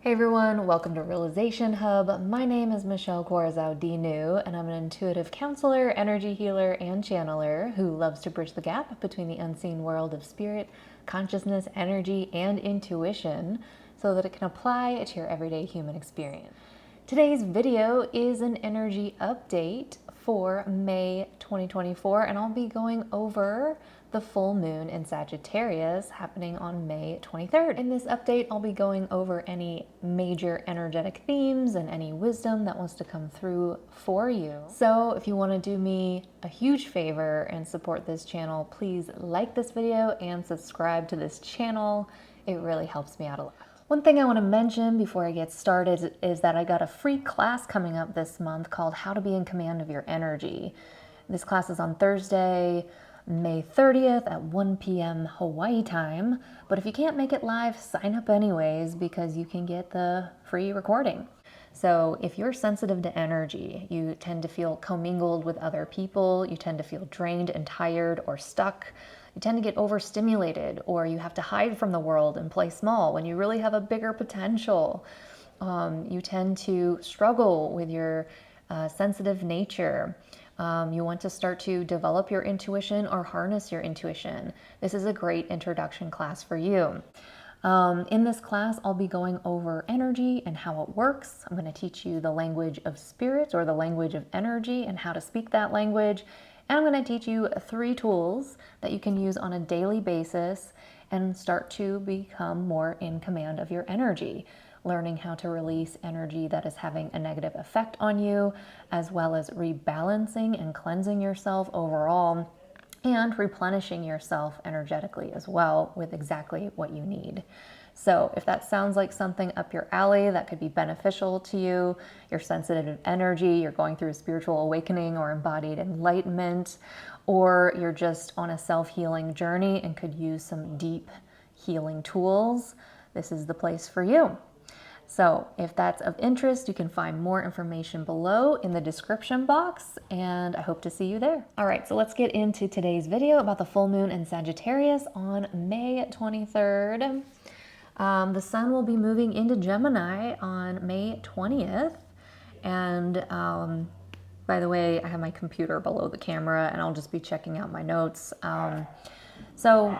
Hey everyone, welcome to Realization Hub. My name is Michelle Corazao-Dinu, and I'm an intuitive counselor, energy healer, and channeler who loves to bridge the gap between the unseen world of spirit, consciousness, energy, and intuition so that it can apply to your everyday human experience. Today's video is an energy update for May 2024, and I'll be going over the full moon in Sagittarius happening on May 23rd. In this update, I'll be going over any major energetic themes and any wisdom that wants to come through for you. So if you want to do me a huge favor and support this channel, please like this video and subscribe to this channel. It really helps me out a lot. One thing I want to mention before I get started is that I got a free class coming up this month called How to Be in Command of Your Energy. This class is on Thursday, May 30th at 1 p.m. Hawaii time, but if you can't make it live, sign up anyways because you can get the free recording. So if you're sensitive to energy, you tend to feel commingled with other people, you tend to feel drained and tired or stuck, you tend to get overstimulated, or you have to hide from the world and play small when you really have a bigger potential. You tend to struggle with your sensitive nature. You want to start to develop your intuition or harness your intuition. This is a great introduction class for you. In this class, I'll be going over energy and how it works. I'm going to teach you the language of spirit or the language of energy and how to speak that language. And I'm going to teach you 3 tools that you can use on a daily basis and start to become more in command of your energy. Learning how to release energy that is having a negative effect on you, as well as rebalancing and cleansing yourself overall, and replenishing yourself energetically as well with exactly what you need. So if that sounds like something up your alley that could be beneficial to you, you're sensitive to energy, you're going through a spiritual awakening or embodied enlightenment, or you're just on a self-healing journey and could use some deep healing tools, this is the place for you. So if that's of interest, you can find more information below in the description box, and I hope to see you there. All right, so let's get into today's video about the full moon in Sagittarius on May 23rd. The sun will be moving into Gemini on May 20th. And by the way, I have my computer below the camera, and I'll just be checking out my notes. So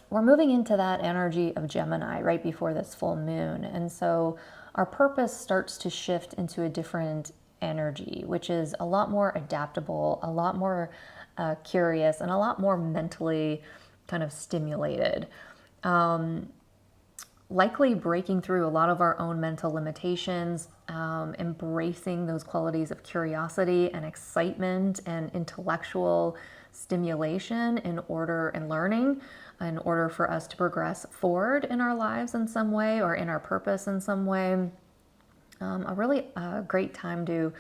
we're moving into that energy of Gemini right before this full moon. And so our purpose starts to shift into a different energy, which is a lot more adaptable, a lot more curious, and a lot more mentally kind of stimulated. Likely breaking through a lot of our own mental limitations, embracing those qualities of curiosity and excitement and intellectual stimulation in order and learning in order for us to progress forward in our lives in some way or in our purpose in some way. A really great time to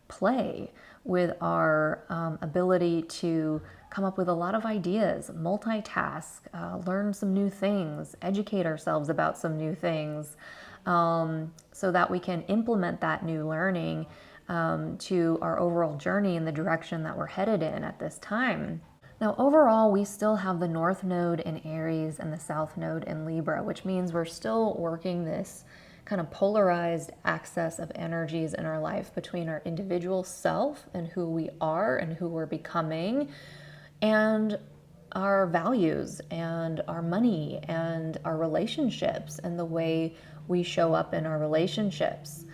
play with our ability to come up with a lot of ideas, multitask, learn some new things, educate ourselves about some new things, so that we can implement that new learning to our overall journey in the direction that we're headed in at this time. Now, overall, we still have the North Node in Aries and the South Node in Libra, which means we're still working this kind of polarized axis of energies in our life between our individual self and who we are and who we're becoming, and our values and our money and our relationships and the way we show up in our relationships.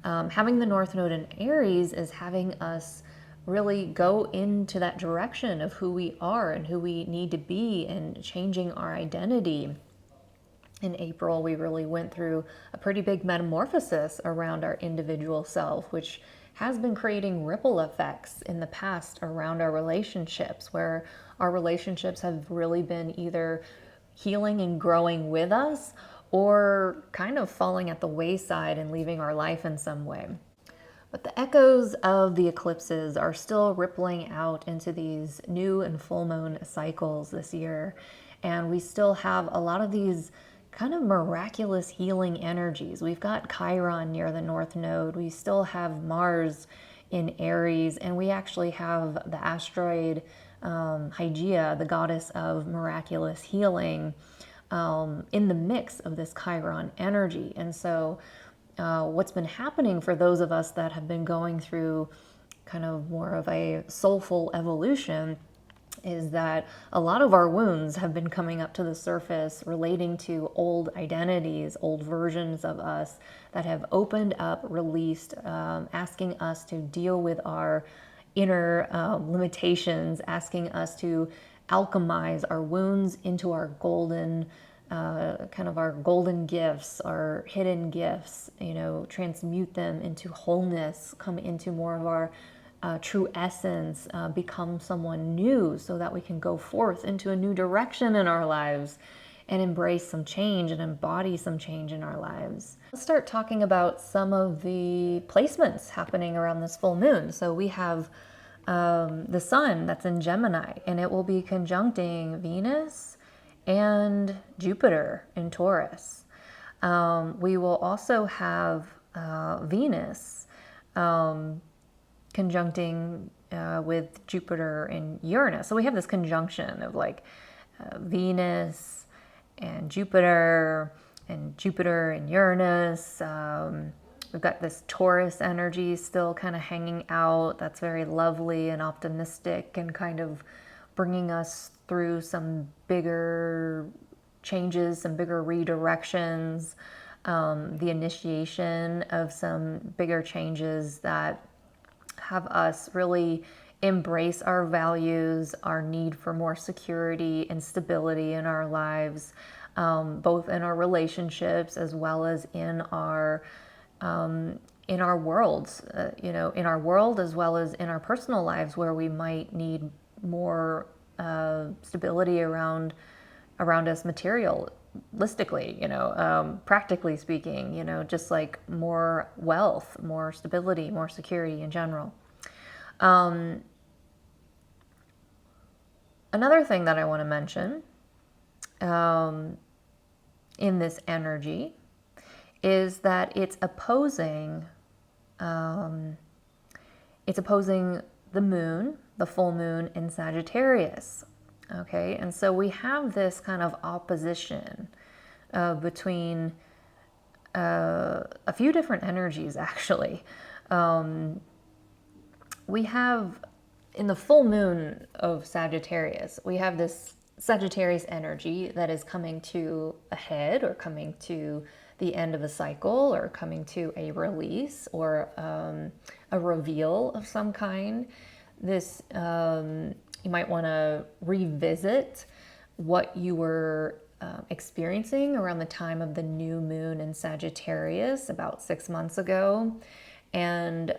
Having the North Node in Aries is having us really go into that direction of who we are and who we need to be and changing our identity. In April, we really went through a pretty big metamorphosis around our individual self, which has been creating ripple effects in the past around our relationships, where our relationships have really been either healing and growing with us or kind of falling at the wayside and leaving our life in some way. But the echoes of the eclipses are still rippling out into these new and full moon cycles this year. And we still have a lot of these kind of miraculous healing energies. We've got Chiron near the North Node. We still have Mars in Aries. And we actually have the asteroid Hygeia, the goddess of miraculous healing, in the mix of this Chiron energy. And so what's been happening for those of us that have been going through kind of more of a soulful evolution is that a lot of our wounds have been coming up to the surface relating to old identities, old versions of us that have opened up, released, asking us to deal with our inner limitations, asking us to alchemize our wounds into our golden, kind of our golden gifts, our hidden gifts, transmute them into wholeness, come into more of our true essence, become someone new so that we can go forth into a new direction in our lives and embrace some change and embody some change in our lives. Let's start talking about some of the placements happening around this full moon. So we have the sun that's in Gemini, and it will be conjuncting Venus and Jupiter in Taurus. We will also have Venus conjuncting with Jupiter and Uranus. So we have this conjunction of like Venus and Jupiter and Uranus. We've got this Taurus energy still kind of hanging out. That's very lovely and optimistic and kind of bringing us through some bigger changes, some bigger redirections, the initiation of some bigger changes that have us really embrace our values, our need for more security and stability in our lives, both in our relationships as well as in our worlds, in our world as well as in our personal lives, where we might need more stability around us materialistically, practically speaking, just like more wealth, more stability, more security in general. Another thing that I want to mention in this energy is that it's opposing the moon, the full moon in Sagittarius. Okay, and so we have this kind of opposition between a few different energies, actually. We have, in the full moon of Sagittarius, we have this Sagittarius energy that is coming to a head, or coming to the end of a cycle, or coming to a release, or a reveal of some kind. This, you might want to revisit what you were experiencing around the time of the new moon in Sagittarius about 6 months ago. And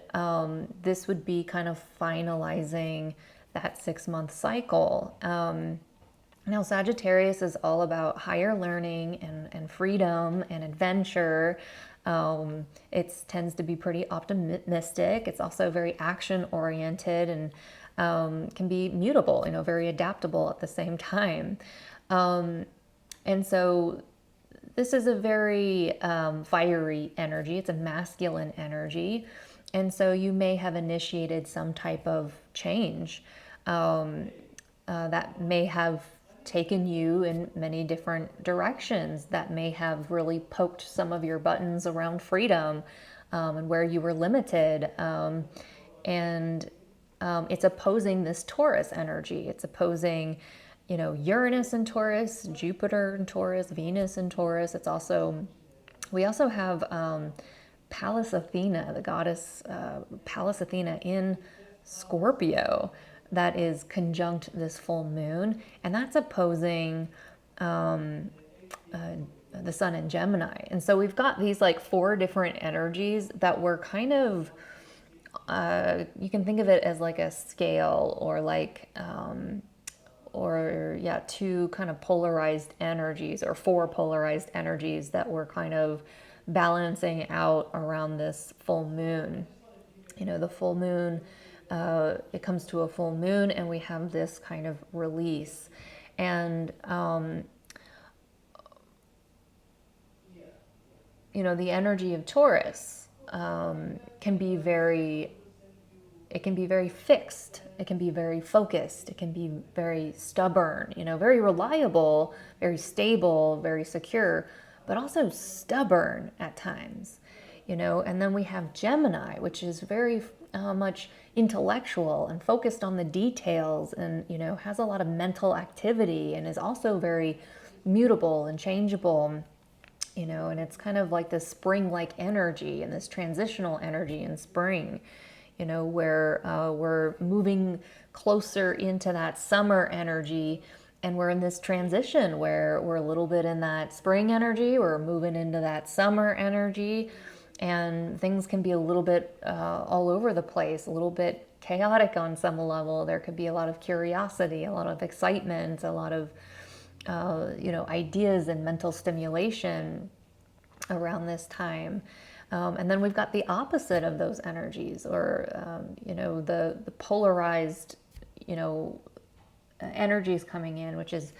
this would be kind of finalizing that 6-month cycle. Now, Sagittarius is all about higher learning and freedom and adventure. It tends to be pretty optimistic. It's also very action-oriented and can be mutable, very adaptable at the same time. And so this is a very fiery energy. It's a masculine energy. And so you may have initiated some type of change that may have taken you in many different directions, that may have really poked some of your buttons around freedom and where you were limited. And it's opposing this Taurus energy. It's opposing, Uranus in Taurus, Jupiter in Taurus, Venus in Taurus. We also have Pallas Athena, the goddess Pallas Athena in Scorpio, that is conjunct this full moon, and that's opposing the sun in Gemini. And so we've got these like 4 different energies that were kind of, you can think of it as like a scale, or like, 2 kind of polarized energies, or 4 polarized energies that were kind of balancing out around this full moon. The full moon, it comes to a full moon and we have this kind of release. And, the energy of Taurus can be very it can be very fixed. It can be very focused. It can be very stubborn, very reliable, very stable, very secure, but also stubborn at times, And then we have Gemini, which is very much intellectual and focused on the details and, has a lot of mental activity and is also very mutable and changeable, and it's kind of like this spring-like energy and this transitional energy in spring, where we're moving closer into that summer energy, and we're in this transition where we're a little bit in that spring energy, we're moving into that summer energy, and things can be a little bit all over the place, a little bit chaotic on some level. There could be a lot of curiosity, a lot of excitement, a lot of ideas and mental stimulation around this time. And then we've got the opposite of those energies, or, the polarized, energies coming in, which is,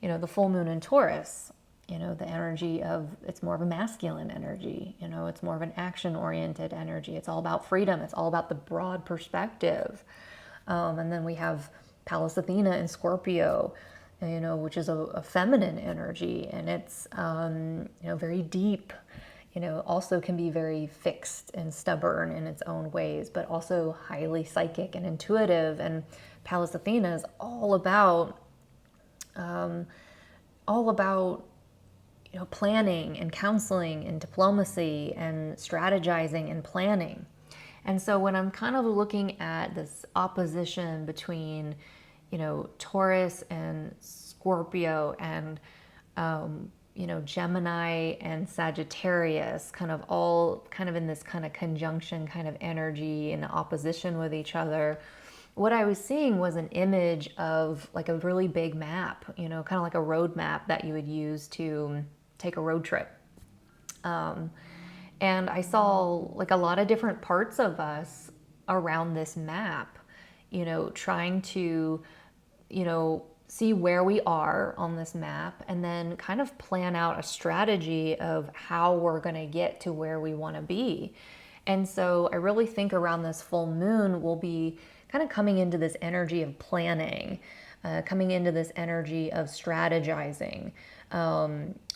the full moon in Taurus, the energy of, it's more of a masculine energy, it's more of an action-oriented energy. It's all about freedom. It's all about the broad perspective. And then we have Pallas Athena in Scorpio, which is a feminine energy, and it's, very deep, also can be very fixed and stubborn in its own ways, but also highly psychic and intuitive. And Pallas Athena is all about, planning and counseling and diplomacy and strategizing and planning. And so when I'm kind of looking at this opposition between, Taurus and Scorpio and, Gemini and Sagittarius, kind of all kind of in this kind of conjunction kind of energy in opposition with each other, what I was seeing was an image of like a really big map, kind of like a road map that you would use to take a road trip. And I saw like a lot of different parts of us around this map, trying to, see where we are on this map and then kind of plan out a strategy of how we're going to get to where we want to be. And so I really think around this full moon, we'll be kind of coming into this energy of planning, coming into this energy of strategizing.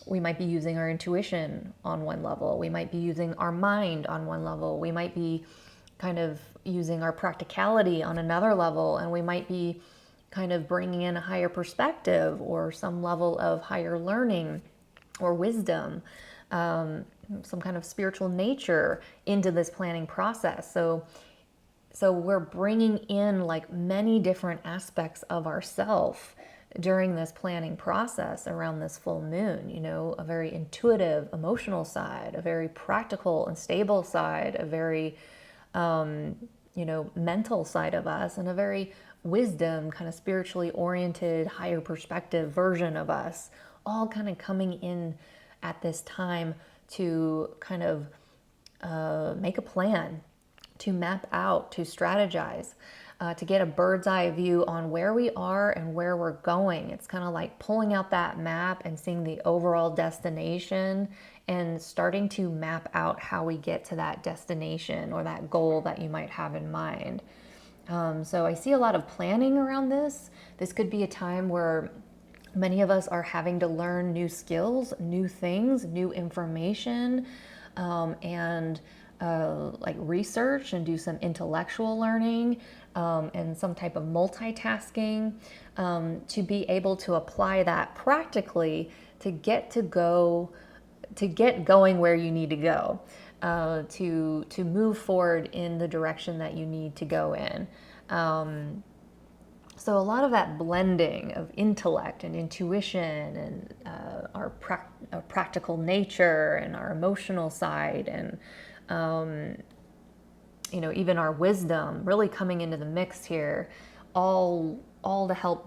We might be using our intuition on one level. We might be using our mind on one level. We might be kind of using our practicality on another level. And we might be kind of bringing in a higher perspective or some level of higher learning or wisdom, some kind of spiritual nature into this planning process. So we're bringing in like many different aspects of ourself during this planning process around this full moon, a very intuitive, emotional side, a very practical and stable side, a very, mental side of us, and a very wisdom, kind of spiritually oriented, higher perspective version of us, all kind of coming in at this time to kind of make a plan, to map out, to strategize, to get a bird's eye view on where we are and where we're going. It's kind of like pulling out that map and seeing the overall destination and starting to map out how we get to that destination or that goal that you might have in mind. So I see a lot of planning around this. This could be a time where many of us are having to learn new skills, new things, new information, and like research and do some intellectual learning, and some type of multitasking, to be able to apply that practically to get going where you need to go. To move forward in the direction that you need to go in. So a lot of that blending of intellect and intuition and our practical nature and our emotional side and even our wisdom really coming into the mix here, all to help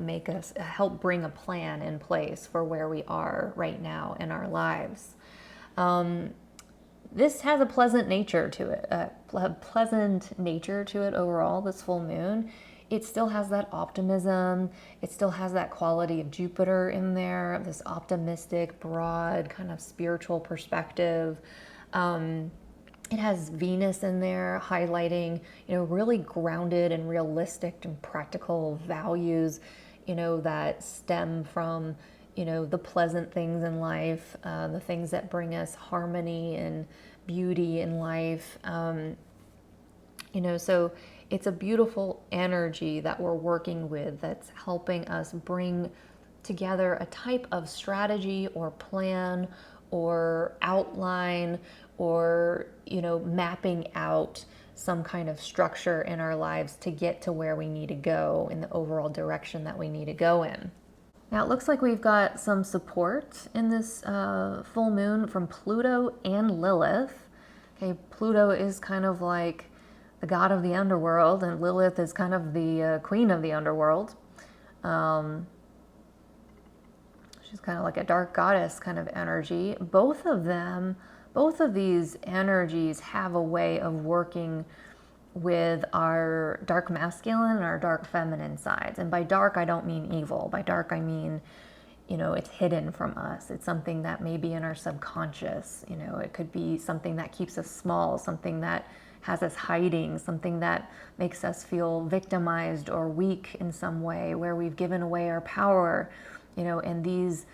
bring a plan in place for where we are right now in our lives. This has a pleasant nature to it, overall, this full moon. It still has that optimism. It still has that quality of Jupiter in there, this optimistic, broad, kind of spiritual perspective. It has Venus in there highlighting, really grounded and realistic and practical values, that stem from, the pleasant things in life, the things that bring us harmony and beauty in life. So it's a beautiful energy that we're working with that's helping us bring together a type of strategy or plan or outline or, mapping out some kind of structure in our lives to get to where we need to go in the overall direction that we need to go in. Now it looks like we've got some support in this full moon from Pluto and Lilith. Okay, Pluto is kind of like the god of the underworld, and Lilith is kind of the queen of the underworld. She's kind of like a dark goddess kind of energy. Both of these energies have a way of working with our dark masculine and our dark feminine sides. And by dark, I don't mean evil. By dark, I mean, it's hidden from us. It's something that may be in our subconscious. It could be something that keeps us small, something that has us hiding, something that makes us feel victimized or weak in some way, where we've given away our power, and these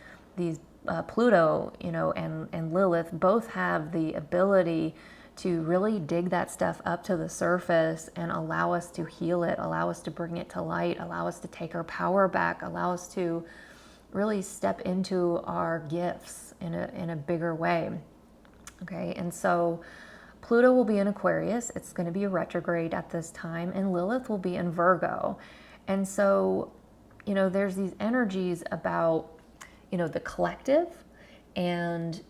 Pluto, and Lilith both have the ability to really dig that stuff up to the surface and allow us to heal it, allow us to bring it to light, allow us to take our power back, allow us to really step into our gifts in a bigger way. Okay, and so Pluto will be in Aquarius. It's going to be retrograde at this time, and Lilith will be in Virgo. And so, there's these energies about, the collective and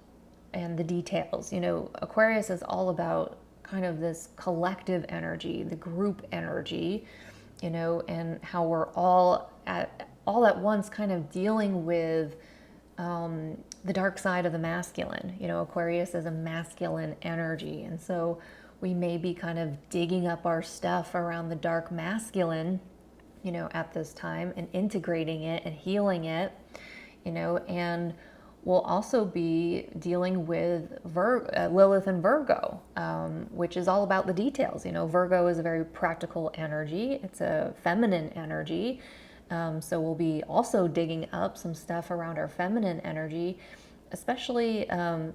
the details. Aquarius is all about kind of this collective energy, the group energy, and how we're all at once kind of dealing with the dark side of the masculine. Aquarius is a masculine energy, and so we may be kind of digging up our stuff around the dark masculine, at this time, and integrating it and healing it, and we'll also be dealing with Lilith and Virgo, which is all about the details. Virgo is a very practical energy. It's a feminine energy. So we'll be also digging up some stuff around our feminine energy, especially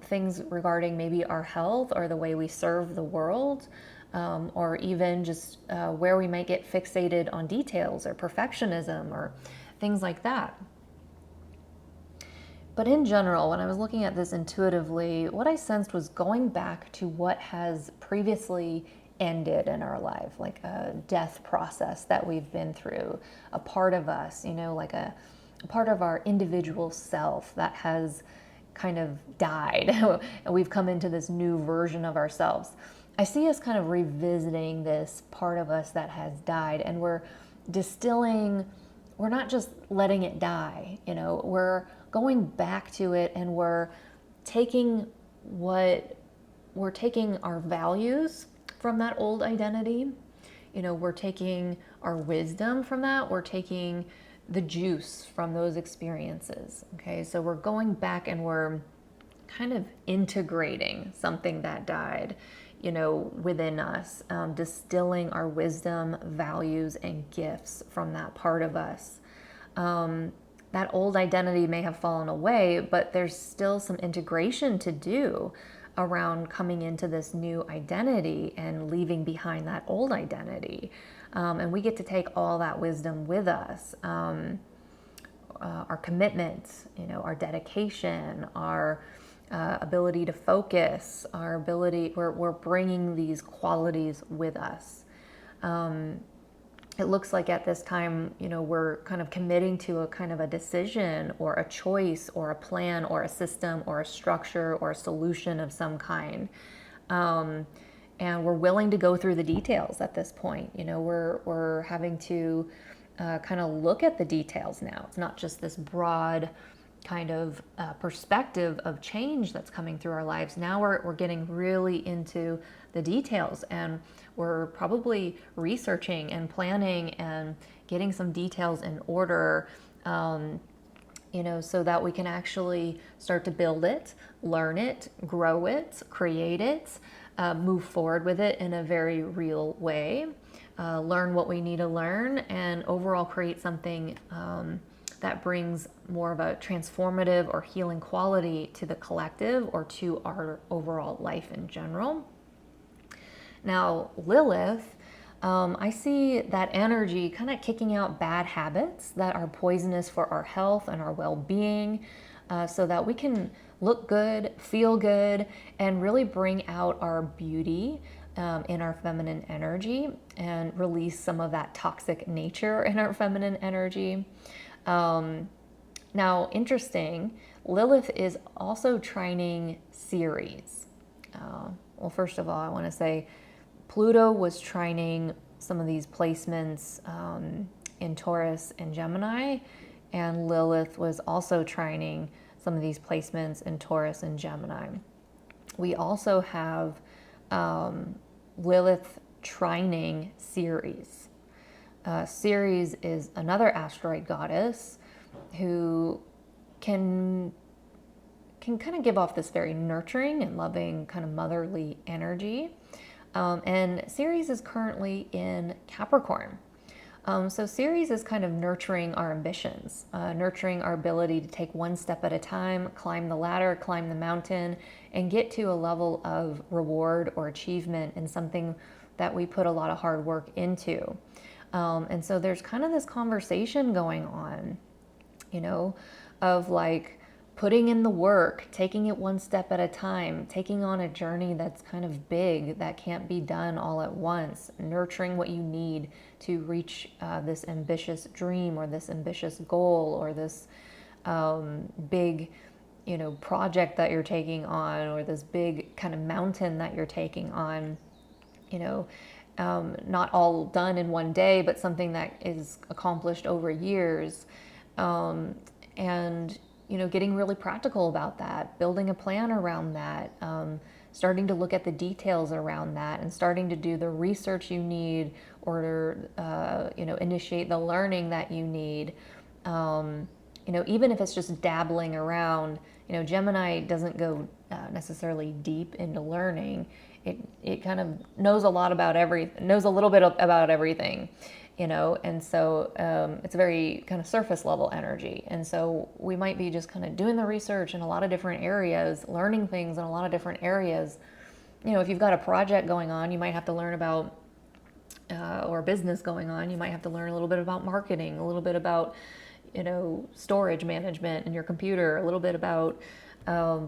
things regarding maybe our health or the way we serve the world, or even just where we might get fixated on details or perfectionism or things like that. But in general, when I was looking at this intuitively, what I sensed was going back to what has previously ended in our life, like a death process that we've been through, a part of us, like a part of our individual self that has kind of died, and we've come into this new version of ourselves. I see us kind of revisiting this part of us that has died, and we're distilling, we're not just letting it die, we're going back to it, and we're taking our values from that old identity. We're taking our wisdom from that. We're taking the juice from those experiences. Okay, so we're going back and we're kind of integrating something that died, within us, distilling our wisdom, values, and gifts from that part of us. That old identity may have fallen away, but there's still some integration to do around coming into this new identity and leaving behind that old identity. And we get to take all that wisdom with us. Our commitment, our dedication, our ability to focus, our ability, we're bringing these qualities with us. It looks like at this time, we're kind of committing to a kind of a decision or a choice or a plan or a system or a structure or a solution of some kind. And we're willing to go through the details at this point. We're having to kind of look at the details now. It's not just this broad kind of perspective of change that's coming through our lives. Now we're getting really into the details, and we're probably researching and planning and getting some details in order, so that we can actually start to build it, learn it, grow it, create it, move forward with it in a very real way, learn what we need to learn, and overall create something that brings more of a transformative or healing quality to the collective or to our overall life in general. Now, Lilith, I see that energy kind of kicking out bad habits that are poisonous for our health and our well-being, so that we can look good, feel good, and really bring out our beauty in our feminine energy and release some of that toxic nature in our feminine energy. Now, interesting, Lilith is also trining Ceres. Well, first of all, I want to say Pluto was trining some of these placements in Taurus and Gemini, and Lilith was also trining some of these placements in Taurus and Gemini. We also have Lilith trining Ceres. Ceres is another asteroid goddess who can kind of give off this very nurturing and loving kind of motherly energy. And Ceres is currently in Capricorn. So Ceres is kind of nurturing our ambitions, nurturing our ability to take one step at a time, climb the ladder, climb the mountain, and get to a level of reward or achievement in something that we put a lot of hard work into. And so there's kind of this conversation going on, you know, of like putting in the work, taking it one step at a time, taking on a journey that's kind of big, that can't be done all at once, nurturing what you need to reach this ambitious dream or this ambitious goal or this big, you know, project that you're taking on, or this big kind of mountain that you're taking on, you know, not all done in one day, but something that is accomplished over years. And, you know, getting really practical about that, building a plan around that, starting to look at the details around that, and starting to do the research you need, or, you know, initiate the learning that you need. You know, even if it's just dabbling around, you know, Gemini doesn't go necessarily deep into learning. It kind of knows a lot about knows a little bit about everything, you know, and so it's a very kind of surface level energy. And so we might be just kind of doing the research in a lot of different areas, learning things in a lot of different areas. You know, if you've got a project going on, you might have to learn about, or a business going on, you might have to learn a little bit about marketing, a little bit about, you know, storage management in your computer, a little bit about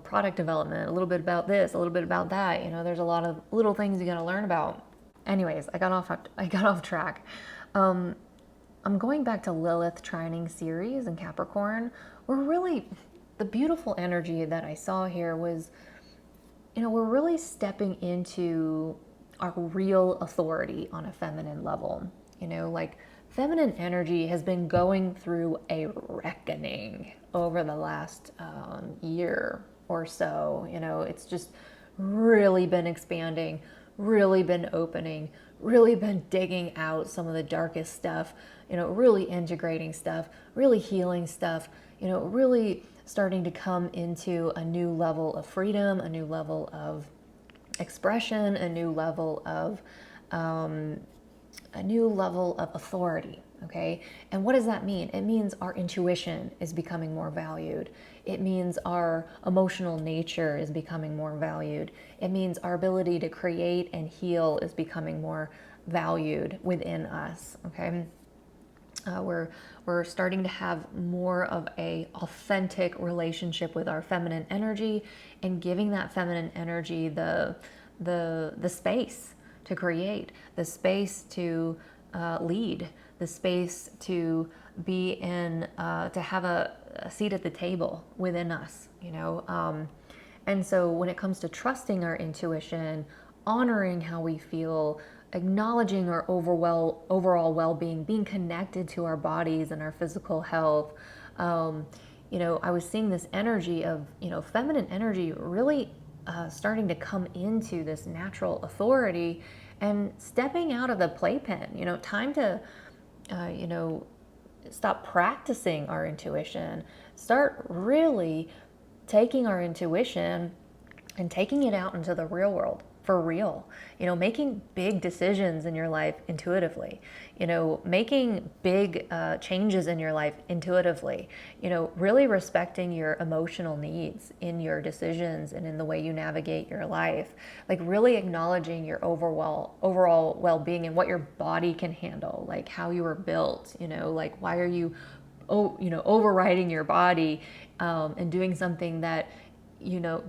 product development, a little bit about this, a little bit about that. You know, there's a lot of little things you got to learn about. Anyways, I got off track. I'm going back to Lilith trining Ceres and Capricorn. The beautiful energy that I saw here was, you know, we're really stepping into our real authority on a feminine level. You know, like feminine energy has been going through a reckoning over the last year or so. You know, it's just really been expanding, really been opening, really been digging out some of the darkest stuff, you know, really integrating stuff, really healing stuff, you know, really starting to come into a new level of freedom, a new level of expression, a new level of authority. Okay. And what does that mean? It means our intuition is becoming more valued. It means our emotional nature is becoming more valued. It means our ability to create and heal is becoming more valued within us. Okay. We're starting to have more of a authentic relationship with our feminine energy, and giving that feminine energy the space to create, the space to lead, the space to be in, to have a seat at the table within us, you know. And so when it comes to trusting our intuition, honoring how we feel, acknowledging our overall well-being, being connected to our bodies and our physical health, you know, I was seeing this energy of, you know, feminine energy really starting to come into this natural authority and stepping out of the playpen. You know, time to, you know, stop practicing our intuition, start really taking our intuition and taking it out into the real world. for real, making big decisions in your life intuitively, making big changes in your life intuitively, really respecting your emotional needs in your decisions and in the way you navigate your life, like really acknowledging your overall well-being and what your body can handle, like how you were built, like why are you overriding your body and doing something that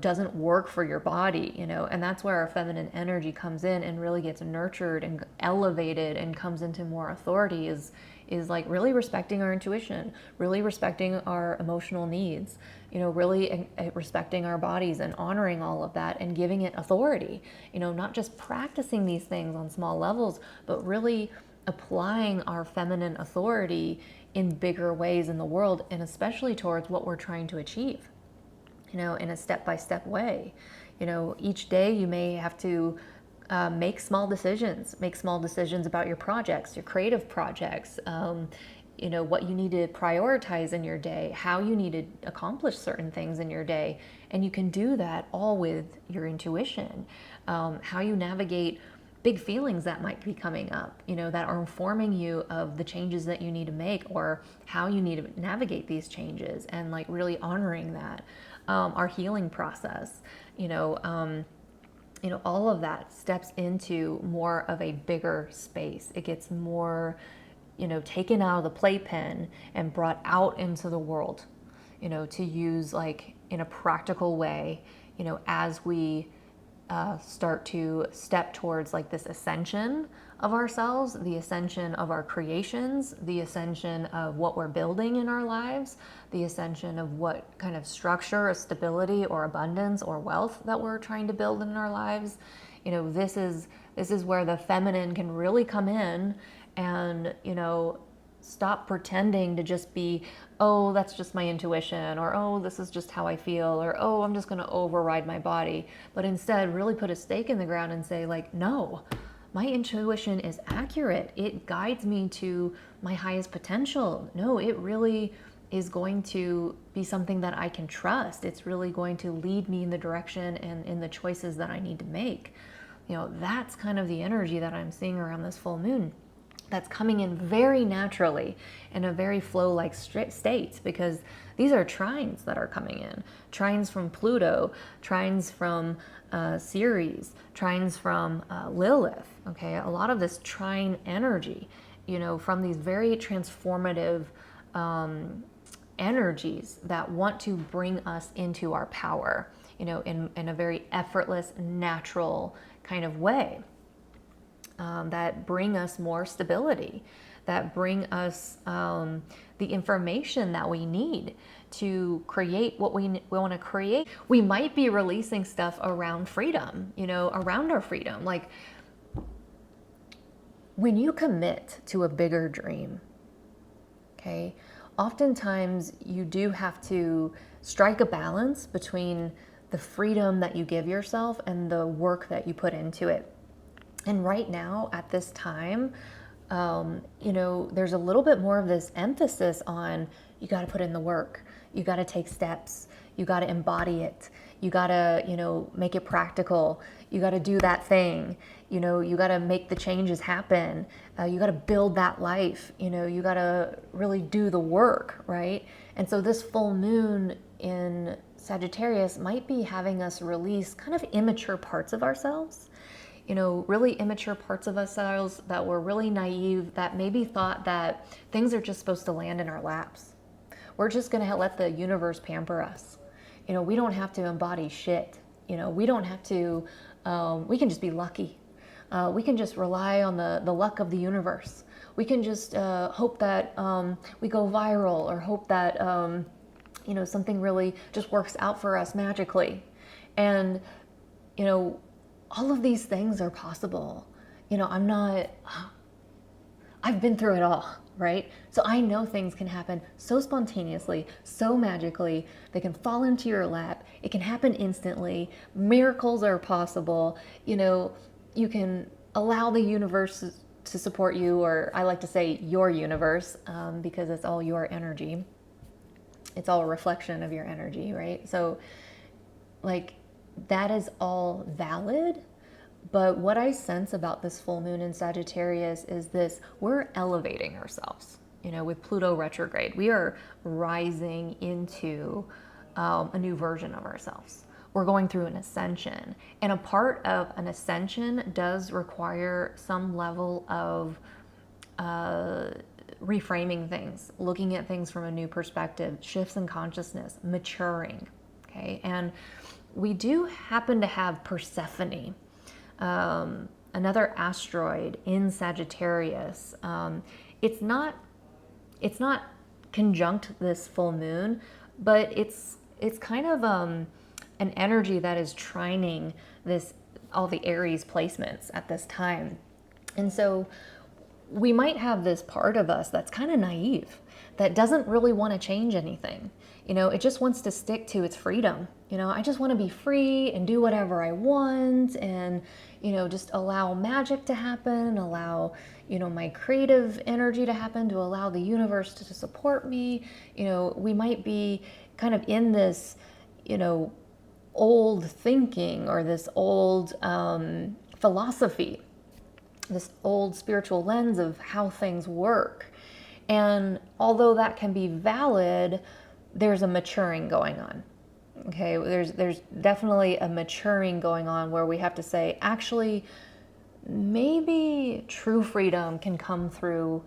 doesn't work for your body, and that's where our feminine energy comes in and really gets nurtured and elevated and comes into more authority is like really respecting our intuition, really respecting our emotional needs, really respecting our bodies and honoring all of that and giving it authority, not just practicing these things on small levels, but really applying our feminine authority in bigger ways in the world, and especially towards what we're trying to achieve, in a step-by-step way. Each day you may have to make small decisions about your projects, your creative projects, what you need to prioritize in your day, how you need to accomplish certain things in your day. And you can do that all with your intuition, how you navigate big feelings that might be coming up, that are informing you of the changes that you need to make or how you need to navigate these changes, and like really honoring that. Our healing process, all of that steps into more of a bigger space. It gets more, taken out of the playpen and brought out into the world, to use like in a practical way, as we start to step towards like this ascension of ourselves, the ascension of our creations, the ascension of what we're building in our lives, the ascension of what kind of structure or stability or abundance or wealth that we're trying to build in our lives. This is where the feminine can really come in and, stop pretending to just be, oh, that's just my intuition, or oh, this is just how I feel, or oh, I'm just going to override my body. But instead really put a stake in the ground and say like, no, my intuition is accurate. It guides me to my highest potential. No, it really is going to be something that I can trust. It's really going to lead me in the direction and in the choices that I need to make. That's kind of the energy that I'm seeing around this full moon. That's coming in very naturally in a very flow-like state, because these are trines that are coming in. Trines from Pluto, trines from Ceres, trines from Lilith, okay? A lot of this trine energy, from these very transformative energies that want to bring us into our power, in a very effortless, natural kind of way. That bring us more stability, that bring us the information that we need to create what we want to create. We might be releasing stuff around freedom, around our freedom. Like when you commit to a bigger dream, okay, oftentimes you do have to strike a balance between the freedom that you give yourself and the work that you put into it. And right now, at this time, there's a little bit more of this emphasis on you got to put in the work, you got to take steps, you got to embody it, you got to, make it practical, you got to do that thing, you got to make the changes happen, you got to build that life, you got to really do the work, right? And so this full moon in Sagittarius might be having us release kind of immature parts of ourselves. Really immature parts of ourselves that were really naive, that maybe thought that things are just supposed to land in our laps. We're just going to let the universe pamper us. We don't have to embody shit. We don't have to, we can just be lucky. We can just rely on the luck of the universe. We can just hope that we go viral, or hope that, something really just works out for us magically. And, all of these things are possible. I've been through it all, right? So I know things can happen so spontaneously, so magically. They can fall into your lap. It can happen instantly. Miracles are possible. You can allow the universe to support you, or I like to say your universe, because it's all your energy. It's all a reflection of your energy, right? So like, that is all valid, But what I sense about this full moon in Sagittarius is this: we're elevating ourselves. With Pluto retrograde, we are rising into a new version of ourselves. We're going through an ascension. And a part of an ascension does require some level of reframing things, looking at things from a new perspective, shifts in consciousness, maturing. Okay. And we do happen to have Persephone, another asteroid in Sagittarius. It's not conjunct this full moon, but it's kind of an energy that is trining all the Aries placements at this time. And so we might have this part of us that's kind of naive, that doesn't really want to change anything. It just wants to stick to its freedom. I just want to be free and do whatever I want, and, just allow magic to happen, allow, my creative energy to happen, to allow the universe to support me. We might be kind of in this, old thinking, or this old philosophy, this old spiritual lens of how things work. And although that can be valid, there's a maturing going on. Okay, there's definitely a maturing going on where we have to say, actually, maybe true freedom can come through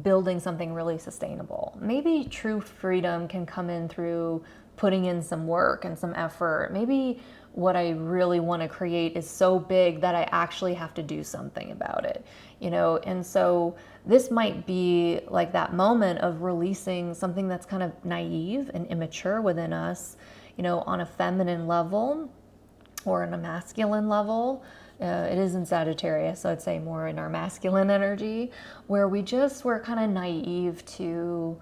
building something really sustainable. Maybe true freedom can come in through putting in some work and some effort. Maybe what I really want to create is so big that I actually have to do something about it, And so this might be like that moment of releasing something that's kind of naive and immature within us, on a feminine level or on a masculine level. It is in Sagittarius, so I'd say more in our masculine energy, where we're kind of naive to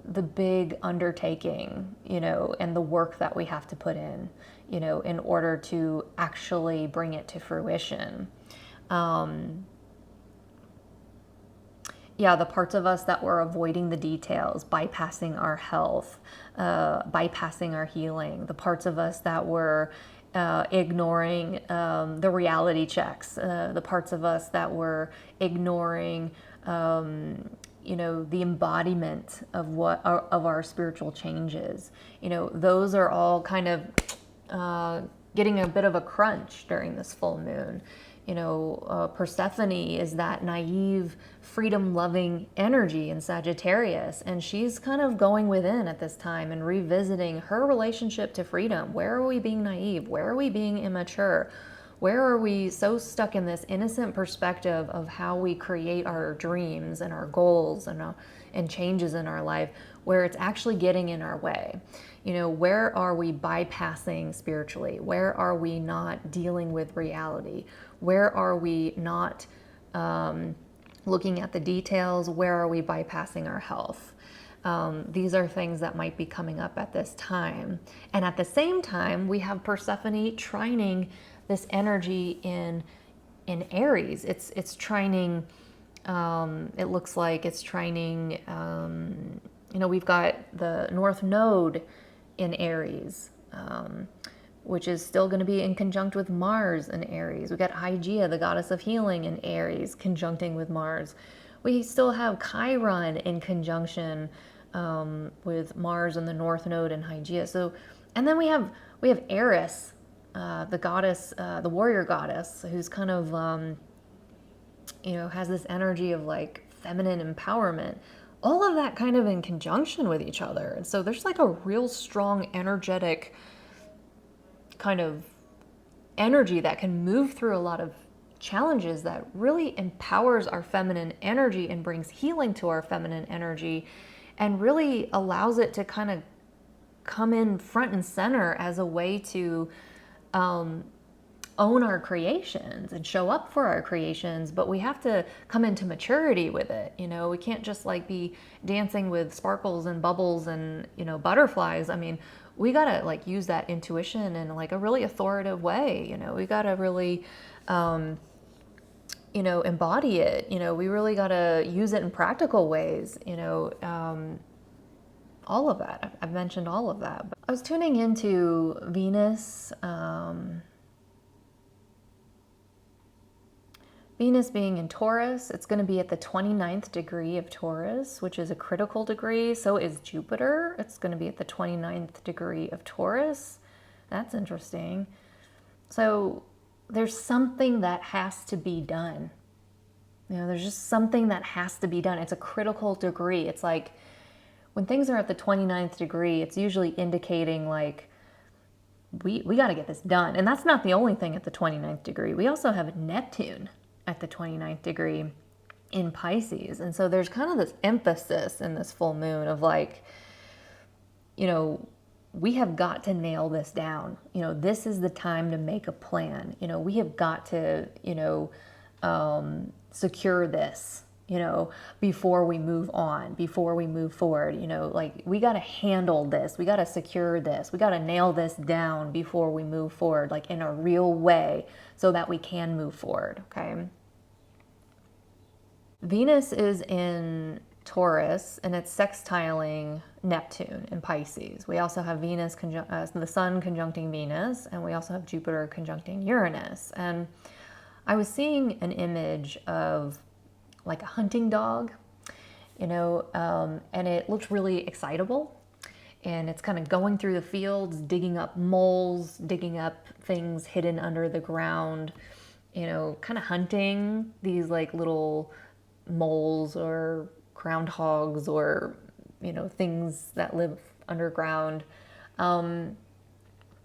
the big undertaking, and the work that we have to put in, in order to actually bring it to fruition. The parts of us that were avoiding the details, bypassing our health, bypassing our healing, the parts of us that were ignoring the reality checks, the parts of us that were ignoring the embodiment of our spiritual changes. Those are all kind of getting a bit of a crunch during this full moon. Persephone is that naive, freedom-loving energy in Sagittarius, and she's kind of going within at this time and revisiting her relationship to freedom. Where are we being naive? Where are we being immature? Where are we so stuck in this innocent perspective of how we create our dreams and our goals and changes in our life, where it's actually getting in our way? Where are we bypassing spiritually? Where are we not dealing with reality? Where are we not looking at the details? Where are we bypassing our health? These are things that might be coming up at this time. And at the same time, we have Persephone trining this energy in Aries. It's trining, it looks like it's trining, we've got the North Node in Aries, which is still going to be in conjunct with Mars in Aries. We've got Hygeia, the goddess of healing, in Aries, conjuncting with Mars. We still have Chiron in conjunction with Mars and the North Node and Hygeia. So, and then we have Eris, the goddess, the warrior goddess, who's kind of, has this energy of like feminine empowerment. All of that kind of in conjunction with each other. And so there's like a real strong energetic kind of energy that can move through a lot of challenges, that really empowers our feminine energy and brings healing to our feminine energy, and really allows it to kind of come in front and center as a way to own our creations and show up for our creations. But we have to come into maturity with it. We can't just like be dancing with sparkles and bubbles and, butterflies. I mean, we got to like use that intuition in like a really authoritative way. We got to really, embody it. We really got to use it in practical ways, all of that. I've mentioned all of that. But I was tuning into Venus, Venus being in Taurus, it's going to be at the 29th degree of Taurus, which is a critical degree. So is Jupiter. It's going to be at the 29th degree of Taurus. That's interesting. So there's something that has to be done. You know, there's just something that has to be done. It's a critical degree. It's like when things are at the 29th degree, it's usually indicating like, we got to get this done. And that's not the only thing at the 29th degree. We also have Neptune at the 29th degree in Pisces. And so there's kind of this emphasis in this full moon of like, you know, we have got to nail this down. You know, this is the time to make a plan. You know, we have got to, you know, secure this, you know, before we move on, before we move forward. You know, like we got to handle this, we got to secure this, we got to nail this down before we move forward, like in a real way, so that we can move forward. Okay. Venus is in Taurus and it's sextiling Neptune in Pisces. We also have Venus, the Sun conjuncting Venus, and we also have Jupiter conjuncting Uranus. And I was seeing an image of like a hunting dog, you know, and it looks really excitable. And it's kind of going through the fields, digging up moles, digging up things hidden under the ground, you know, kind of hunting these like little moles or groundhogs or, you know, things that live underground. And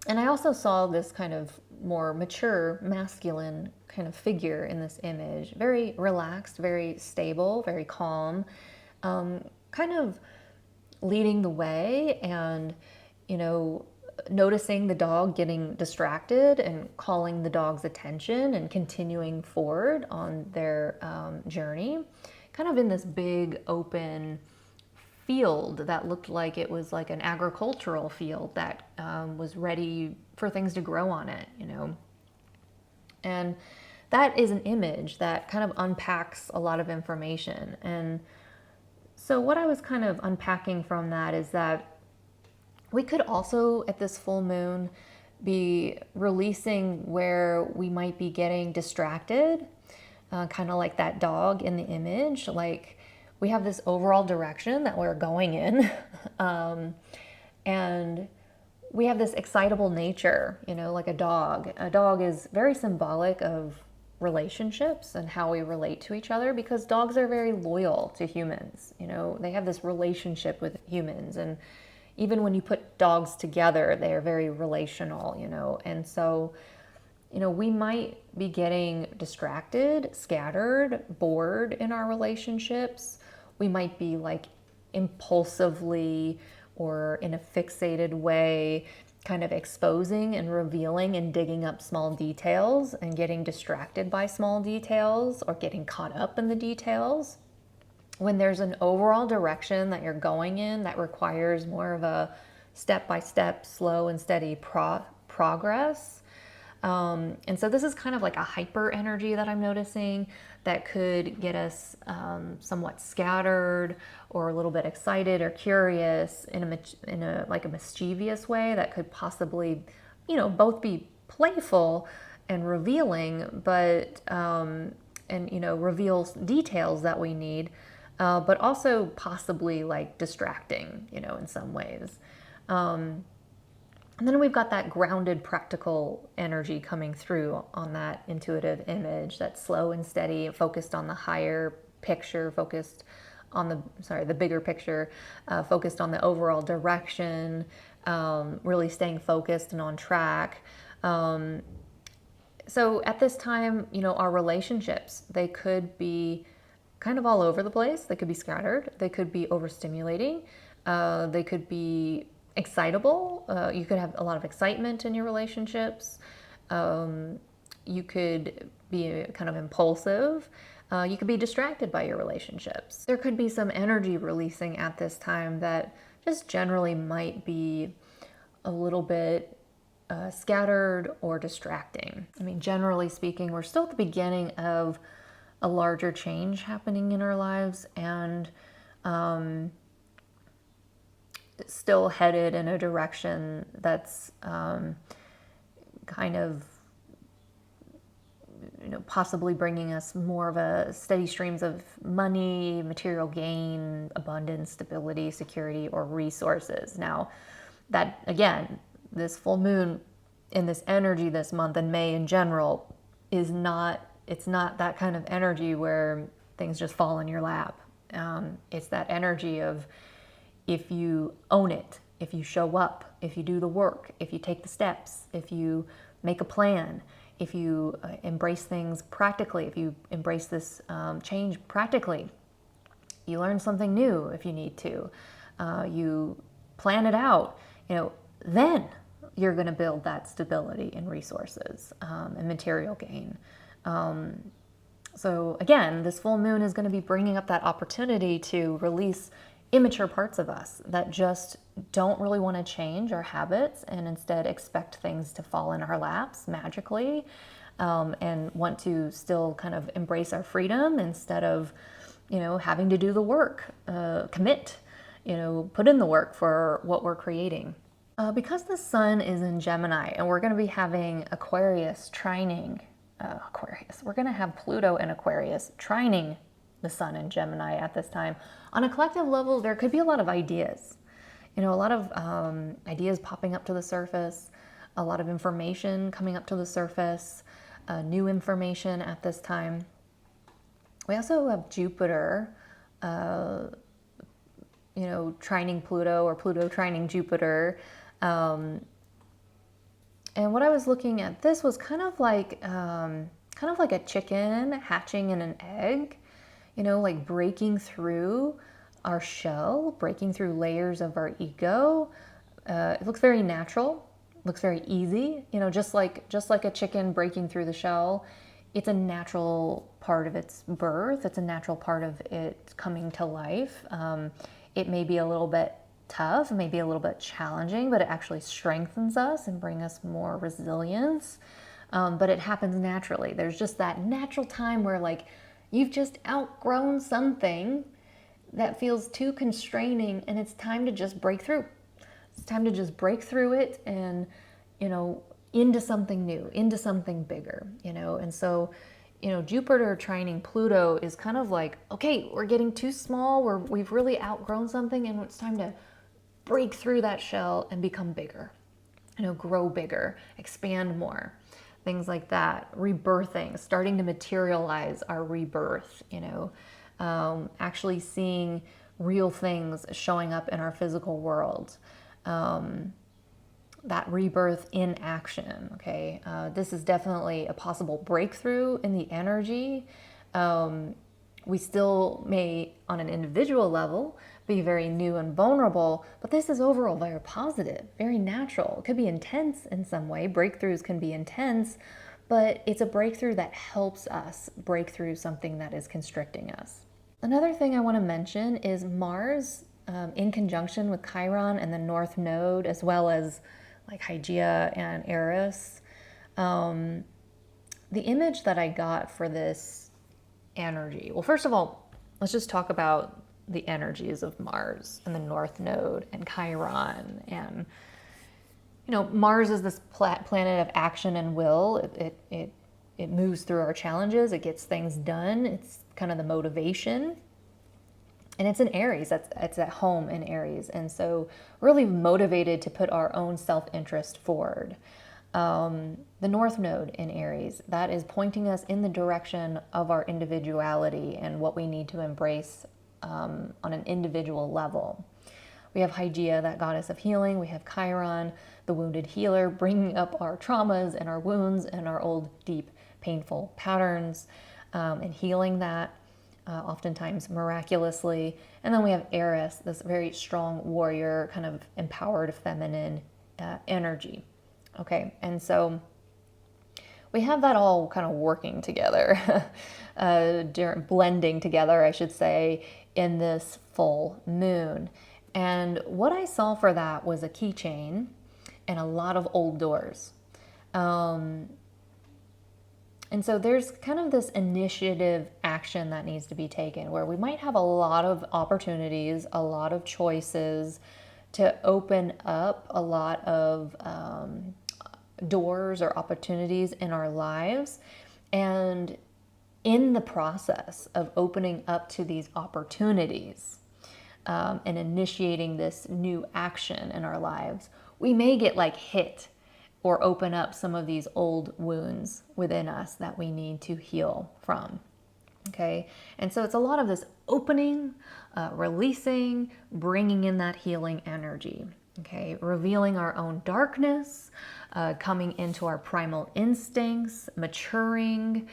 I also saw this kind of more mature, masculine kind of figure in this image, very relaxed, very stable, very calm, kind of leading the way and, you know, noticing the dog getting distracted and calling the dog's attention and continuing forward on their journey, kind of in this big open field that looked like it was like an agricultural field that was ready for things to grow on it, you know. And that is an image that kind of unpacks a lot of information. And so what I was kind of unpacking from that is that we could also, at this full moon, be releasing where we might be getting distracted, kind of like that dog in the image. Like we have this overall direction that we're going in, and we have this excitable nature, you know, like a dog. A dog is very symbolic of relationships and how we relate to each other, because dogs are very loyal to humans. You know, they have this relationship with humans, and even when you put dogs together, they are very relational, you know. And so, you know, we might be getting distracted, scattered, bored in our relationships. We might be like impulsively or in a fixated way kind of exposing and revealing and digging up small details and getting distracted by small details or getting caught up in the details. When there's an overall direction that you're going in that requires more of a step-by-step, slow and steady progress. And so this is kind of like a hyper energy that I'm noticing that could get us somewhat scattered or a little bit excited or curious in a like a mischievous way that could possibly, you know, both be playful and revealing, but and you know, reveals details that we need. But also possibly like distracting, you know, in some ways. And then we've got that grounded, practical energy coming through on that intuitive image that's slow and steady, focused on the higher picture, focused on the bigger picture, focused on the overall direction, really staying focused and on track. So at this time, you know, our relationships, they could be kind of all over the place. They could be scattered. They could be overstimulating. They could be excitable. You could have a lot of excitement in your relationships. You could be kind of impulsive. You could be distracted by your relationships. There could be some energy releasing at this time that just generally might be a little bit scattered or distracting. I mean, generally speaking, we're still at the beginning of a larger change happening in our lives, and still headed in a direction that's kind of possibly bringing us more of a steady streams of money, material gain, abundance, stability, security, or resources. Now, that again, this full moon in this energy this month and May in general is not, it's not that kind of energy where things just fall in your lap. It's that energy of, if you own it, if you show up, if you do the work, if you take the steps, if you make a plan, if you embrace things practically, if you embrace this change practically, you learn something new if you need to, you plan it out, then you're going to build that stability and resources and material gain. So again, this full moon is going to be bringing up that opportunity to release immature parts of us that just don't really want to change our habits and instead expect things to fall in our laps magically, and want to still kind of embrace our freedom instead of, having to do the work, commit, put in the work for what we're creating. Because the sun is in Gemini and we're going to be having Aquarius trining, we're going to have Pluto in Aquarius trining the sun in Gemini at this time. On a collective level, there could be a lot of ideas, a lot of ideas popping up to the surface, a lot of information coming up to the surface, new information at this time. We also have Jupiter, trining Pluto, or Pluto trining Jupiter. And what I was looking at, this was kind of like a chicken hatching in an egg, like breaking through our shell, breaking through layers of our ego. It looks very natural, looks very easy, just like a chicken breaking through the shell. It's a natural part of its birth. It's a natural part of it coming to life. It may be a little bit tough, maybe a little bit challenging, but it actually strengthens us and brings us more resilience. But it happens naturally. There's just that natural time where you've just outgrown something that feels too constraining, and it's time to just break through. It's time to just break through it and, into something new, into something bigger, And so, Jupiter trining Pluto is kind of like, okay, we're getting too small, we've really outgrown something, and it's time to break through that shell and become bigger, grow bigger, expand more, things like that. Rebirthing, starting to materialize our rebirth, actually seeing real things showing up in our physical world. That rebirth in action, okay? This is definitely a possible breakthrough in the energy. We still may, on an individual level, be very new and vulnerable, but this is overall very positive, very natural. It could be intense in some way. Breakthroughs can be intense, but it's a breakthrough that helps us break through something that is constricting us. Another thing I want to mention is Mars in conjunction with Chiron and the North Node, as well as Hygeia and Eris. The image that I got for this energy, well, first of all, let's just talk about the energies of Mars and the North Node and Chiron. And Mars is this planet of action and will. It moves through our challenges. It gets things done. It's kind of the motivation. And it's in Aries. It's at home in Aries. And so really motivated to put our own self-interest forward. The North Node in Aries, that is pointing us in the direction of our individuality and what we need to embrace on an individual level. We have Hygeia, that goddess of healing. We have Chiron, the wounded healer, bringing up our traumas and our wounds and our old, deep, painful patterns, and healing that, oftentimes miraculously. And then we have Eris, this very strong warrior, kind of empowered feminine energy. Okay, and so we have that all kind of working together, blending together, I should say, in this full moon. And what I saw for that was a keychain and a lot of old doors. And so there's kind of this initiative action that needs to be taken, where we might have a lot of opportunities, a lot of choices to open up a lot of doors or opportunities in our lives. And in the process of opening up to these opportunities and initiating this new action in our lives, we may get like hit or open up some of these old wounds within us that we need to heal from. Okay, and so it's a lot of this opening, releasing, bringing in that healing energy. Okay, revealing our own darkness, coming into our primal instincts, maturing,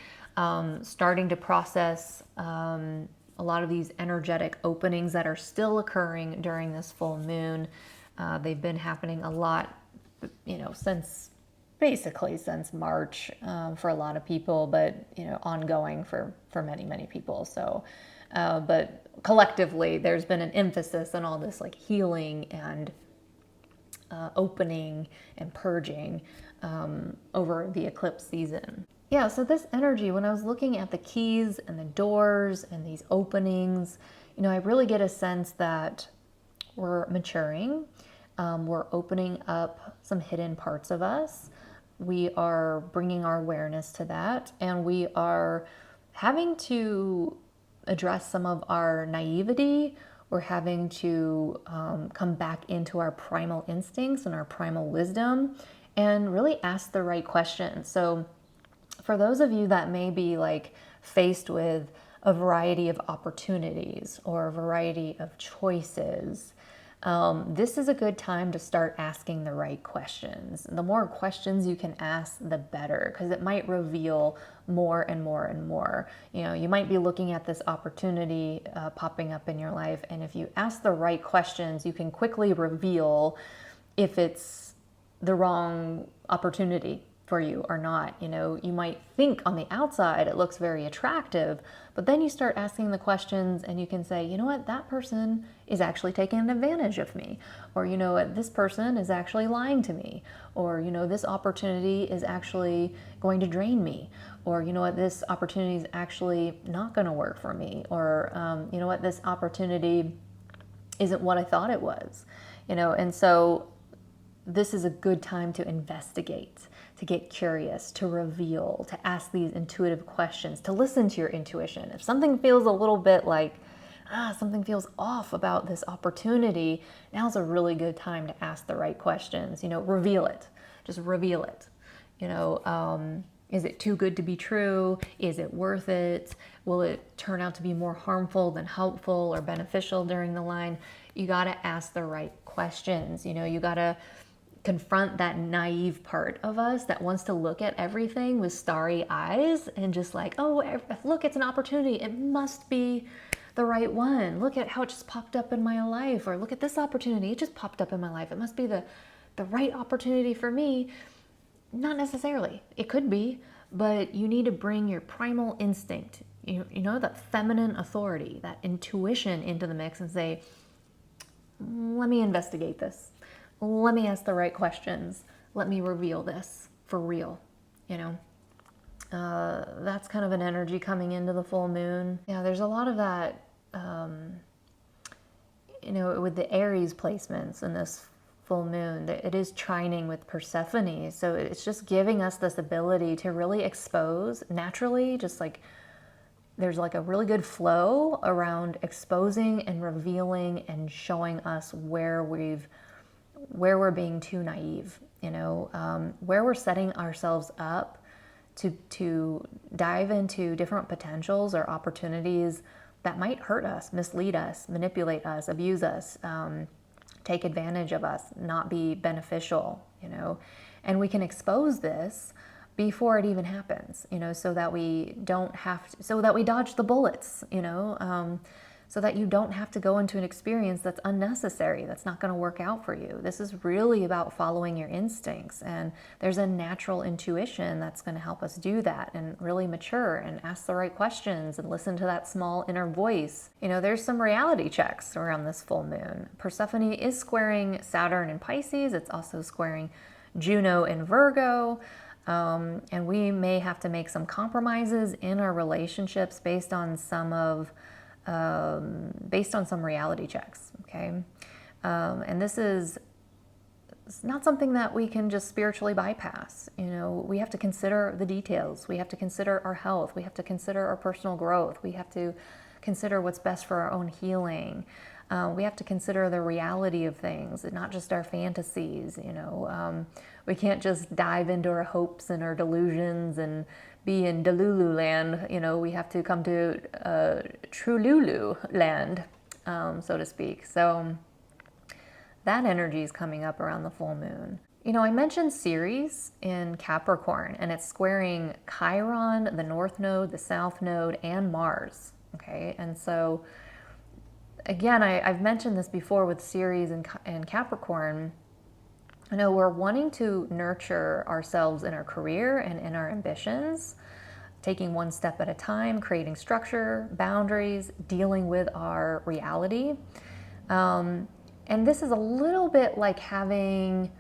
starting to process a lot of these energetic openings that are still occurring during this full moon. They've been happening a lot, basically since March for a lot of people, but ongoing for many people. So, but collectively, there's been an emphasis on all this like healing and opening and purging over the eclipse season. Yeah, so this energy, when I was looking at the keys and the doors and these openings, I really get a sense that we're maturing. We're opening up some hidden parts of us. We are bringing our awareness to that, and we are having to address some of our naivety. We're having to come back into our primal instincts and our primal wisdom and really ask the right questions. So for those of you that may be like faced with a variety of opportunities or a variety of choices, this is a good time to start asking the right questions. The more questions you can ask, the better, because it might reveal more and more and more. You might be looking at this opportunity popping up in your life, and if you ask the right questions, you can quickly reveal if it's the wrong opportunity for you or not. You might think on the outside it looks very attractive, but then you start asking the questions and you can say, you know what, that person is actually taking advantage of me, or what, this person is actually lying to me, or this opportunity is actually going to drain me, or what, this opportunity is actually not going to work for me, or what, this opportunity isn't what I thought it was. And so this is a good time to investigate, to get curious, to reveal, to ask these intuitive questions, to listen to your intuition. If something feels a little bit like, something feels off about this opportunity, now's a really good time to ask the right questions. Reveal it. Just reveal it. Is it too good to be true? Is it worth it? Will it turn out to be more harmful than helpful or beneficial during the line? You got to ask the right questions. You got to confront that naive part of us that wants to look at everything with starry eyes and just like, oh, look, it's an opportunity. It must be the right one. Look at how it just popped up in my life. Or look at this opportunity. It just popped up in my life. It must be the right opportunity for me. Not necessarily. It could be, but you need to bring your primal instinct, that feminine authority, that intuition into the mix and say, let me investigate this. Let me ask the right questions. Let me reveal this for real. That's kind of an energy coming into the full moon. Yeah, there's a lot of that, with the Aries placements in this full moon. It is trining with Persephone. So it's just giving us this ability to really expose naturally, just like there's like a really good flow around exposing and revealing and showing us where we're being too naive, where we're setting ourselves up to dive into different potentials or opportunities that might hurt us, mislead us, manipulate us, abuse us, take advantage of us, not be beneficial, and we can expose this before it even happens, so that we dodge the bullets, so that you don't have to go into an experience that's unnecessary, that's not going to work out for you. This is really about following your instincts, and there's a natural intuition that's going to help us do that and really mature and ask the right questions and listen to that small inner voice. There's some reality checks around this full moon. Persephone is squaring Saturn in Pisces. It's also squaring Juno in Virgo. And we may have to make some compromises in our relationships based on some reality checks, okay? And this is it's not something that we can just spiritually bypass. You know, we have to consider the details. We have to consider our health. We have to consider our personal growth. We have to consider what's best for our own healing. We have to consider the reality of things, not just our fantasies. You know, we can't just dive into our hopes and our delusions and be in Delulu land. You know, we have to come to true Lulu land, so to speak. So that energy is coming up around the full moon. You know, I mentioned Ceres in Capricorn, and it's squaring Chiron, the North Node, the South Node, and Mars. Okay, and so again, I've mentioned this before with Ceres and Capricorn. You know, we're wanting to nurture ourselves in our career and in our ambitions, taking one step at a time, creating structure, boundaries, dealing with our reality. And this is a little bit like having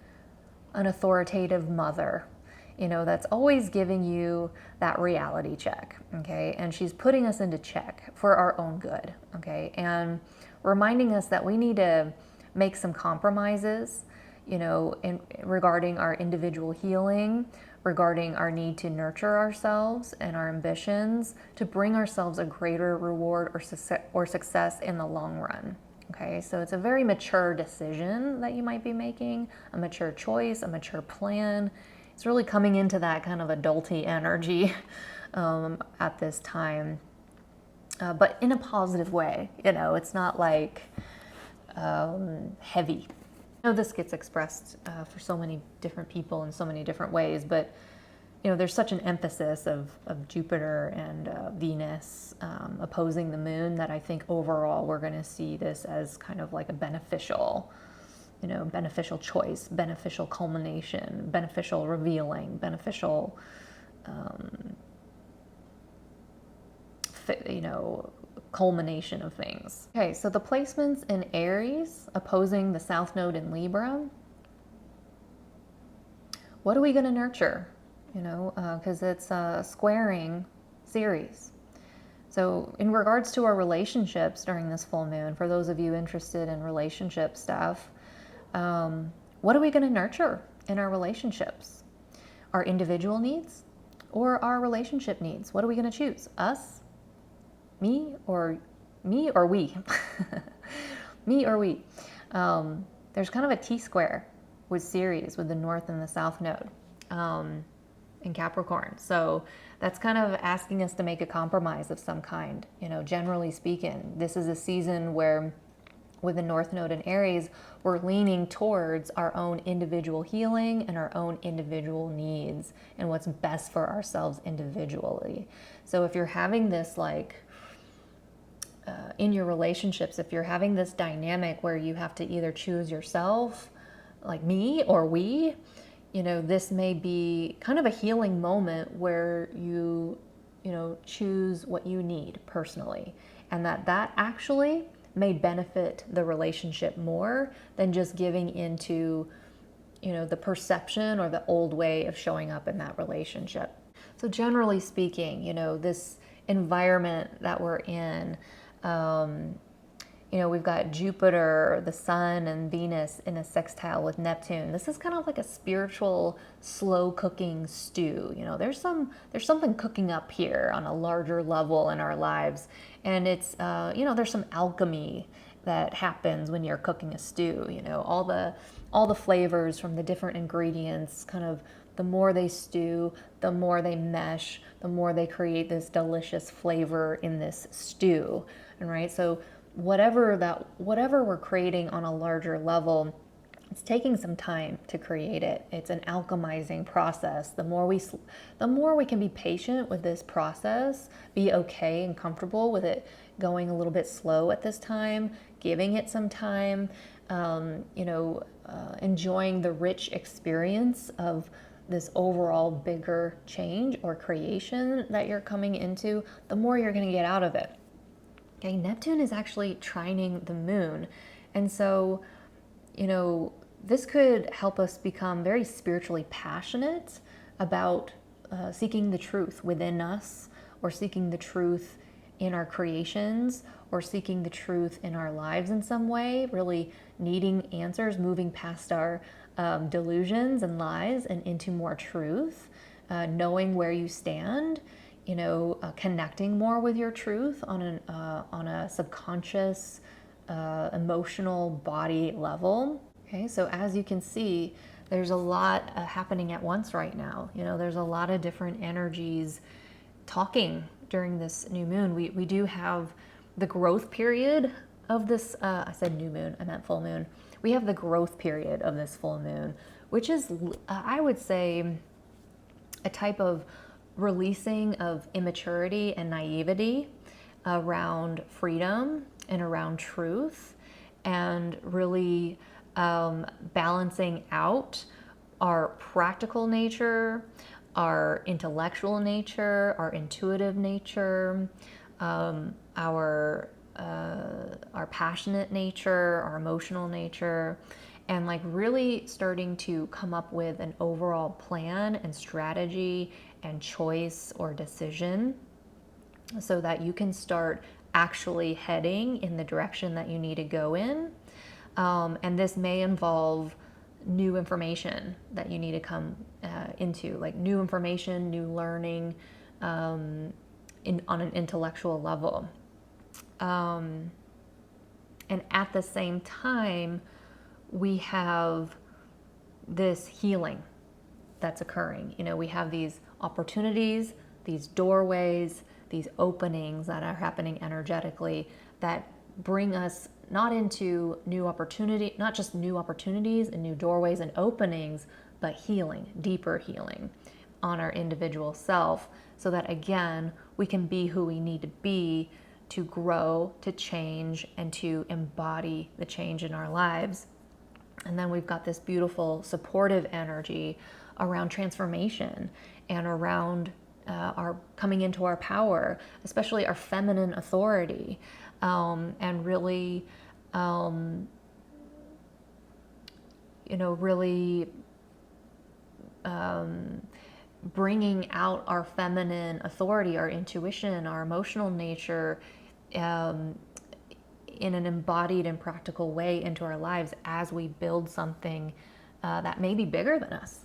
an authoritative mother, you know, that's always giving you that reality check, okay? And she's putting us into check for our own good, okay? And reminding us that we need to make some compromises, you know, regarding our individual healing, regarding our need to nurture ourselves and our ambitions to bring ourselves a greater reward or success in the long run. Okay, so it's a very mature decision that you might be making, a mature choice, a mature plan. It's really coming into that kind of adulty energy at this time, but in a positive way. You know, it's not like heavy. I know this gets expressed for so many different people in so many different ways, but you know, there's such an emphasis of Jupiter and Venus opposing the moon that I think overall we're going to see this as kind of like a beneficial, you know, beneficial choice, beneficial culmination, beneficial revealing, beneficial, you know, culmination of things. Okay, so the placements in Aries opposing the South Node in Libra. What are we going to nurture? You know, because it's squaring Ceres. So in regards to our relationships during this full moon, for those of you interested in relationship stuff, what are we going to nurture in our relationships? Our individual needs or our relationship needs? What are we going to choose? Us? Me or we? Me or we? There's kind of a T-square with Ceres, with the North and the South Node. In Capricorn. So that's kind of asking us to make a compromise of some kind. You know, generally speaking, this is a season where with the North Node in Aries, we're leaning towards our own individual healing and our own individual needs and what's best for ourselves individually. So if you're having this like in your relationships, if you're having this dynamic where you have to either choose yourself, like me or we, you know, this may be kind of a healing moment where you know, choose what you need personally, and that actually may benefit the relationship more than just giving into, you know, the perception or the old way of showing up in that relationship. So generally speaking, you know, this environment that we're in, you know, we've got Jupiter, the Sun, and Venus in a sextile with Neptune. This is kind of like a spiritual, slow cooking stew. You know, there's something cooking up here on a larger level in our lives, and it's you know, there's some alchemy that happens when you're cooking a stew. You know, all the flavors from the different ingredients, kind of the more they stew, the more they mesh, the more they create this delicious flavor in this stew. And right, so whatever we're creating on a larger level, it's taking some time to create it. It's an alchemizing process. The more we can be patient with this process, be okay and comfortable with it going a little bit slow at this time, giving it some time, you know, enjoying the rich experience of this overall bigger change or creation that you're coming into, the more you're going to get out of it. Okay, Neptune is actually trining the moon. And so, you know, this could help us become very spiritually passionate about seeking the truth within us, or seeking the truth in our creations, or seeking the truth in our lives in some way, really needing answers, moving past our delusions and lies and into more truth, knowing where you stand, connecting more with your truth on a subconscious, emotional body level. Okay, so as you can see, there's a lot happening at once right now. There's a lot of different energies talking during this new moon. We do have the growth period of this, I said new moon, I meant full moon. We have the growth period of this full moon, which is, I would say, a type of releasing of immaturity and naivety around freedom and around truth, and really balancing out our practical nature, our intellectual nature, our intuitive nature, our passionate nature, our emotional nature, and like really starting to come up with an overall plan and strategy and choice or decision so that you can start actually heading in the direction that you need to go in. And this may involve new information that you need to come into, like new information, new learning on an intellectual level. And at the same time, we have this healing that's occurring. We have these opportunities, these doorways, these openings that are happening energetically that bring us not into new opportunity, not just new opportunities and new doorways and openings, but healing, deeper healing on our individual self, so that again, we can be who we need to be to grow, to change, and to embody the change in our lives. And then we've got this beautiful supportive energy around transformation and around our coming into our power, especially our feminine authority, and really, bringing out our feminine authority, our intuition, our emotional nature, in an embodied and practical way into our lives as we build something that may be bigger than us.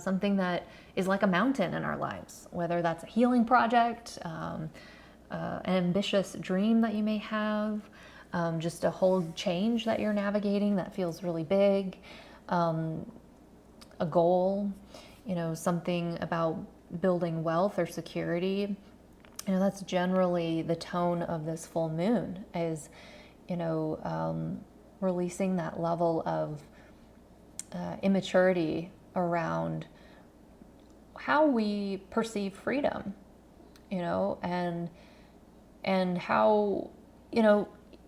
Something that is like a mountain in our lives, whether that's a healing project, an ambitious dream that you may have, just a whole change that you're navigating that feels really big, a goal, something about building wealth or security. That's generally the tone of this full moon is, releasing that level of immaturity around how we perceive freedom, and how,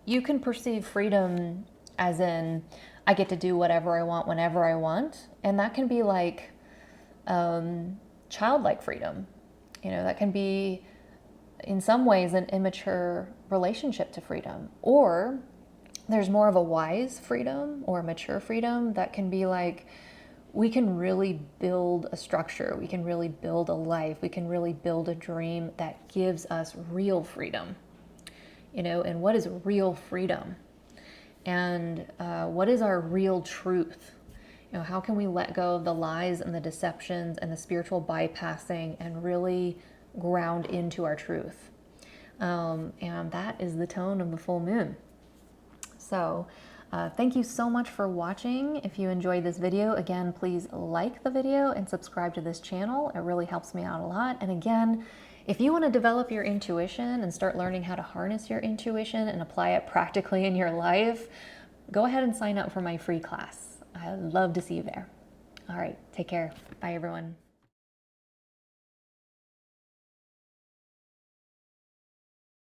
you can perceive freedom as in, I get to do whatever I want whenever I want. And that can be like childlike freedom. That can be in some ways an immature relationship to freedom. Or there's more of a wise freedom or mature freedom that can be like, we can really build a structure, we can really build a life, we can really build a dream that gives us real freedom. And what is real freedom? And what is our real truth? How can we let go of the lies and the deceptions and the spiritual bypassing and really ground into our truth? And that is the tone of the full moon. So thank you so much for watching. If you enjoyed this video, again, please like the video and subscribe to this channel. It really helps me out a lot. And again, if you want to develop your intuition and start learning how to harness your intuition and apply it practically in your life, go ahead and sign up for my free class. I'd love to see you there. All right, take care. Bye, everyone.